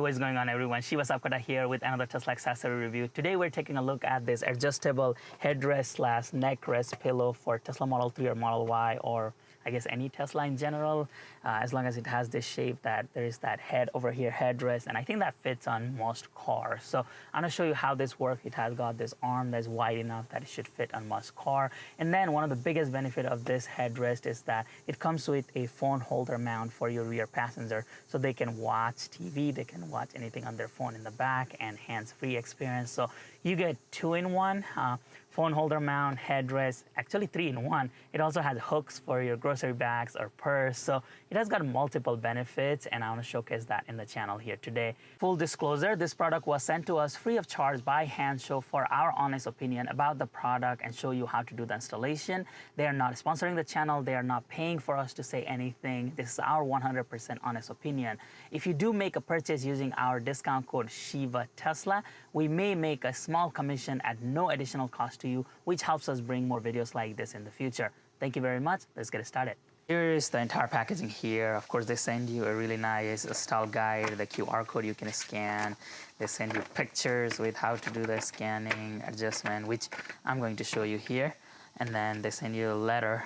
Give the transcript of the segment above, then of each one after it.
what is going on, everyone? Shiva Sapkota here with another Tesla accessory review. Today we're taking a look at this adjustable headrest slash neck rest pillow for Tesla Model 3 or Model Y, or I guess any Tesla in general, as long as it has this shape that there is that head over here, headrest, and I think that fits on most cars. So I'm gonna show you how this works. It has got this arm that's wide enough that it should fit on most car. And then one of the biggest benefit of this headrest is that it comes with a phone holder mount for your rear passenger, so they can watch TV, they can watch anything on their phone in the back, and hands-free experience. So you get 2-in-1. Phone holder mount, headrest, actually 3-in-1. It also has hooks for your grocery bags or purse. So it has got multiple benefits, and I want to showcase that in the channel here today. Full disclosure, this product was sent to us free of charge by Handshow for our honest opinion about the product and show you how to do the installation. They are not sponsoring the channel. They are not paying for us to say anything. This is our 100% honest opinion. If you do make a purchase using our discount code Shiva Tesla, we may make a small commission at no additional cost to you, which helps us bring more videos like this in the future. Thank you very much. Let's get started. Here is the entire packaging here. Of course, they send you a really nice style guide, the QR code you can scan. They send you pictures with how to do the scanning adjustment, which I'm going to show you here. And then they send you a letter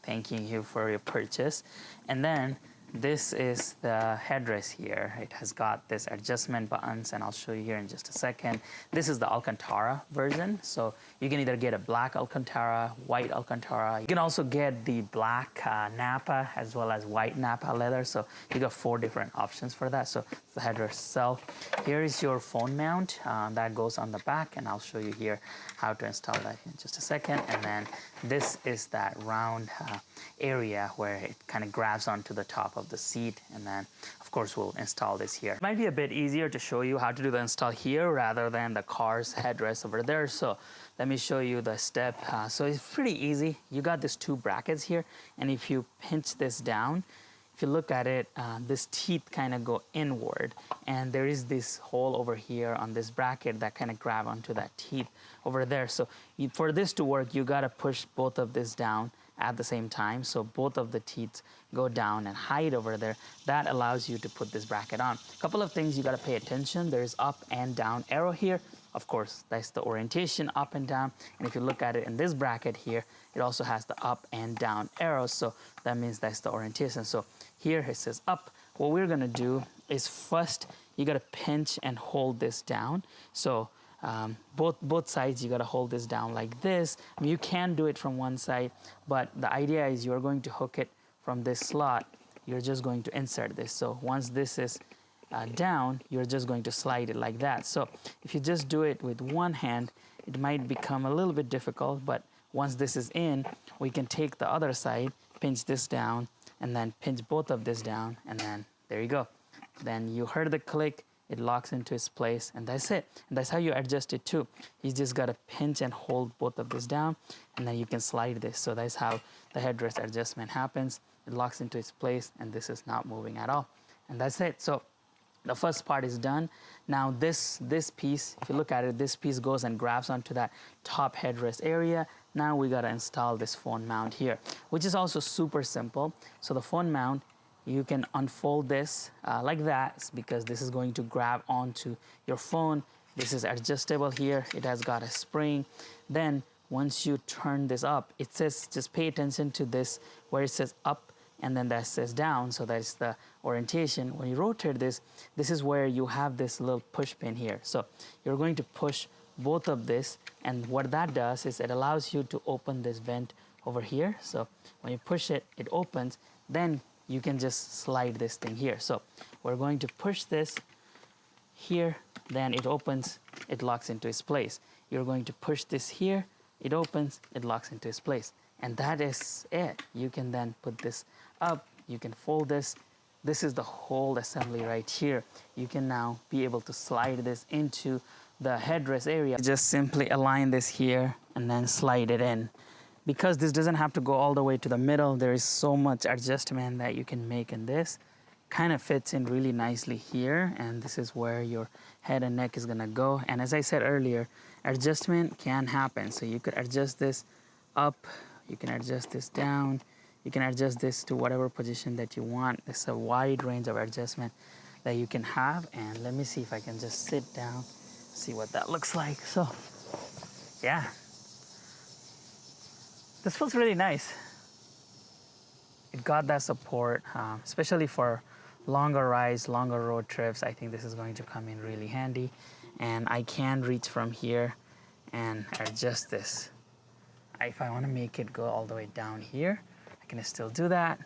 thanking you for your purchase. And then this is the headrest here. It has got this adjustment buttons, and I'll show you here in just a second. This is the Alcantara version, so you can either get a black Alcantara, white Alcantara. You can also get the black Napa as well as white Napa leather, so you got 4 different options for that. So the headrest itself. Here is your phone mount that goes on the back, and I'll show you here how to install that in just a second. And then this is that round area where it kind of grabs onto the top of the seat, and then of course we'll install this here. It might be a bit easier to show you how to do the install here rather than the car's headrest over there, so let me show you the step. So it's pretty easy. You got these 2 brackets here, and if you pinch this down, if you look at it, this teeth kind of go inward, and there is this hole over here on this bracket that kind of grab onto that teeth over there. So for this to work, you got to push both of this down at the same time, so both of the teeth go down and hide over there. That allows you to put this bracket on. A couple of things you got to pay attention. There's up and down arrow here. Of course, that's the orientation, up and down. And if you look at it in this bracket here, it also has the up and down arrows, so that means that's the orientation. So here it says up. What we're gonna do is first you gotta pinch and hold this down. So both sides you gotta hold this down like this. I mean, you can do it from one side, but the idea is you're going to hook it from this slot. You're just going to insert this. So once this is down, you're just going to slide it like that. So if you just do it with one hand, it might become a little bit difficult, but once this is in, we can take the other side, pinch this down, and then pinch both of this down, and then there you go. Then you heard the click, it locks into its place, and that's it. And that's how you adjust it too. You just gotta pinch and hold both of this down, and then you can slide this. So that's how the headrest adjustment happens. It locks into its place, and this is not moving at all. And that's it. So the first part is done. Now this piece, if you look at it, this piece goes and grabs onto that top headrest area. Now we gotta install this phone mount here, which is also super simple. So the phone mount, you can unfold this like that, because this is going to grab onto your phone. This is adjustable here. It has got a spring. Then once you turn this up, it says, just pay attention to this where it says up and then that says down, so that's the orientation. When you rotate this, this is where you have this little push pin here. So you're going to push both of this, and what that does is it allows you to open this vent over here. So when you push it, it opens. Then you can just slide this thing here. So we're going to push this here, then it opens, it locks into its place. You're going to push this here, it opens, it locks into its place. And that is it. You can then put this up, you can fold this. This is the whole assembly right here. You can now be able to slide this into the headrest area. Just simply align this here and then slide it in. Because this doesn't have to go all the way to the middle, there is so much adjustment that you can make in this. Kind of fits in really nicely here, and this is where your head and neck is gonna go. And as I said earlier, adjustment can happen. So you could adjust this up, you can adjust this down, you can adjust this to whatever position that you want. It's a wide range of adjustment that you can have. And let me see if I can just sit down, see what that looks like. So yeah, this feels really nice. It got that support, especially for longer rides, longer road trips. I think this is going to come in really handy. And I can reach from here and adjust this. If I want to make it go all the way down here, I can still do that.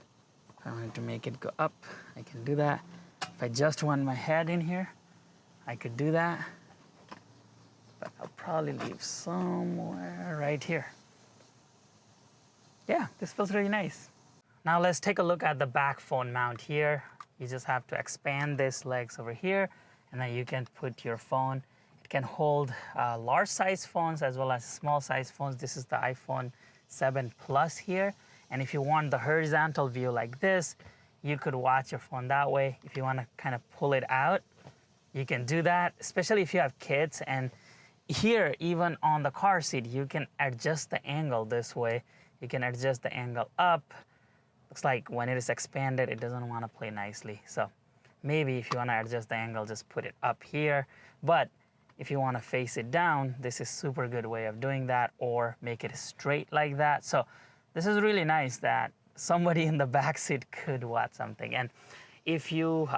If I wanted to make it go up, I can do that. If I just want my head in here, I could do that. But I'll probably leave somewhere right here. Yeah, this feels really nice. Now let's take a look at the back phone mount here. You just have to expand this legs over here, and then you can put your phone. It can hold large size phones as well as small size phones. This is the iPhone 7 Plus here. And if you want the horizontal view like this, you could watch your phone that way. If you want to kind of pull it out, you can do that, especially if you have kids. And here, even on the car seat, you can adjust the angle this way. You can adjust the angle up. Looks like when it is expanded, it doesn't want to play nicely. So maybe if you want to adjust the angle, just put it up here. But if you want to face it down, this is super good way of doing that, or make it straight like that. So this is really nice that somebody in the back seat could watch something. And if you,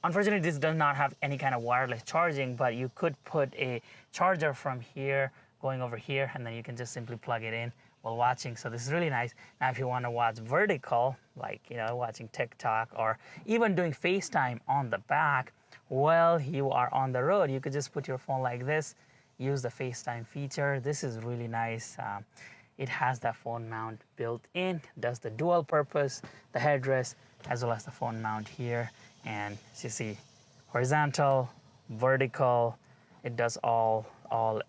unfortunately, this does not have any kind of wireless charging, but you could put a charger from here going over here, and then you can just simply plug it in while watching. So this is really nice. Now, if you want to watch vertical, like, you know, watching TikTok or even doing FaceTime on the back while you are on the road, you could just put your phone like this, use the FaceTime feature. This is really nice. It has that phone mount built in, does the dual purpose, the headrest, as well as the phone mount here. And as you see, horizontal, vertical, it does all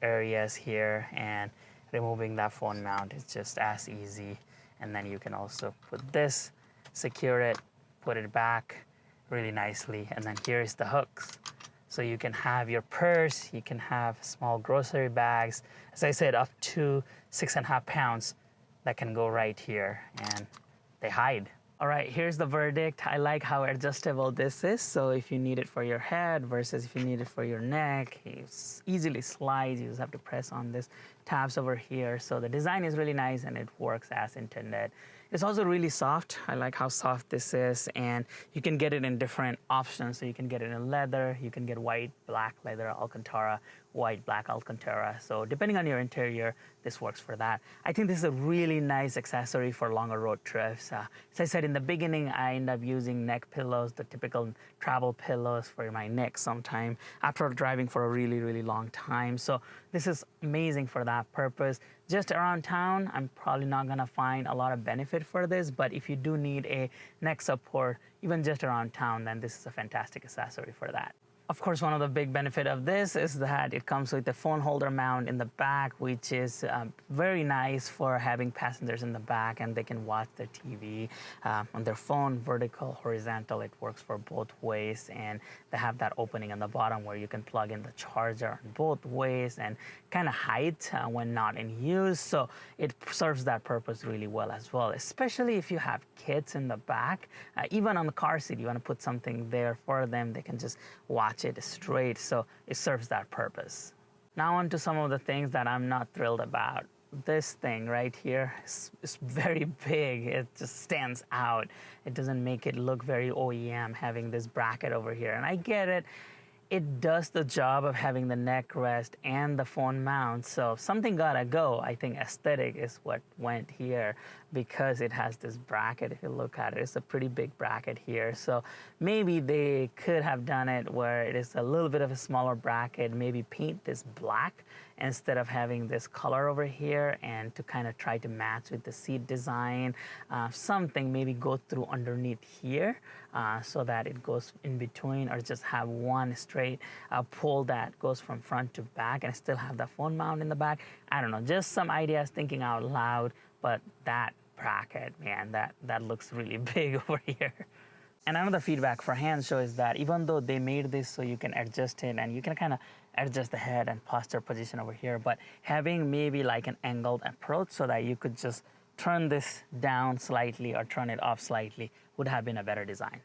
areas here, and removing that phone mount is just as easy. And then you can also put this, secure it, put it back really nicely. And then here's the hooks. So you can have your purse, you can have small grocery bags, as I said, up to 6.5 pounds that can go right here, and they hide. All right, here's the verdict. I like how adjustable this is. So if you need it for your head versus if you need it for your neck, it easily slides. You just have to press on this tabs over here. So the design is really nice and it works as intended. It's also really soft. I like how soft this is, and you can get it in different options. So you can get it in leather, you can get white, black leather Alcantara, white, black Alcantara. So depending on your interior, this works for that. I think this is a really nice accessory for longer road trips. As I said in the beginning, I end up using neck pillows, the typical travel pillows for my neck sometime after driving for a really, really long time. So this is amazing for that purpose. Just around town, I'm probably not gonna find a lot of benefit for this, but if you do need a neck support, even just around town, then this is a fantastic accessory for that. Of course, one of the big benefit of this is that it comes with a phone holder mount in the back, which is very nice for having passengers in the back and they can watch their TV on their phone, vertical, horizontal. It works for both ways, and they have that opening on the bottom where you can plug in the charger both ways and kind of hide when not in use. So it serves that purpose really well as well, especially if you have kids in the back. Even on the car seat, you want to put something there for them. They can just watch it straight, so it serves that purpose. Now on to some of the things that I'm not thrilled about. This thing right here is very big. It just stands out. It doesn't make it look very OEM having this bracket over here, and I get it. It does the job of having the neck rest and the phone mount, so something gotta go. I think aesthetic is what went here, because it has this bracket. If you look at it, it's a pretty big bracket here. So maybe they could have done it where it is a little bit of a smaller bracket, maybe paint this black instead of having this color over here, and to kind of try to match with the seat design. Something maybe go through underneath here so that it goes in between, or just have one straight pull that goes from front to back and still have the phone mount in the back. I don't know, just some ideas thinking out loud, but that bracket, man, that looks really big over here. And another feedback for hand show is that even though they made this so you can adjust it and you can kind of adjust the head and posture position over here, but having maybe like an angled approach so that you could just turn this down slightly or turn it off slightly would have been a better design.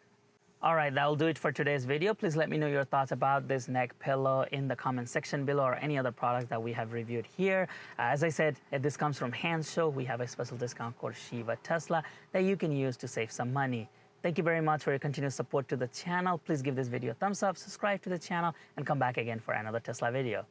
All right, that will do it for today's video. Please let me know your thoughts about this neck pillow in the comment section below, or any other product that we have reviewed here. As I said, this comes from Hands Show. We have a special discount code Shiva Tesla that you can use to save some money. Thank you very much for your continued support to the channel. Please give this video a thumbs up, subscribe to the channel, and come back again for another Tesla video.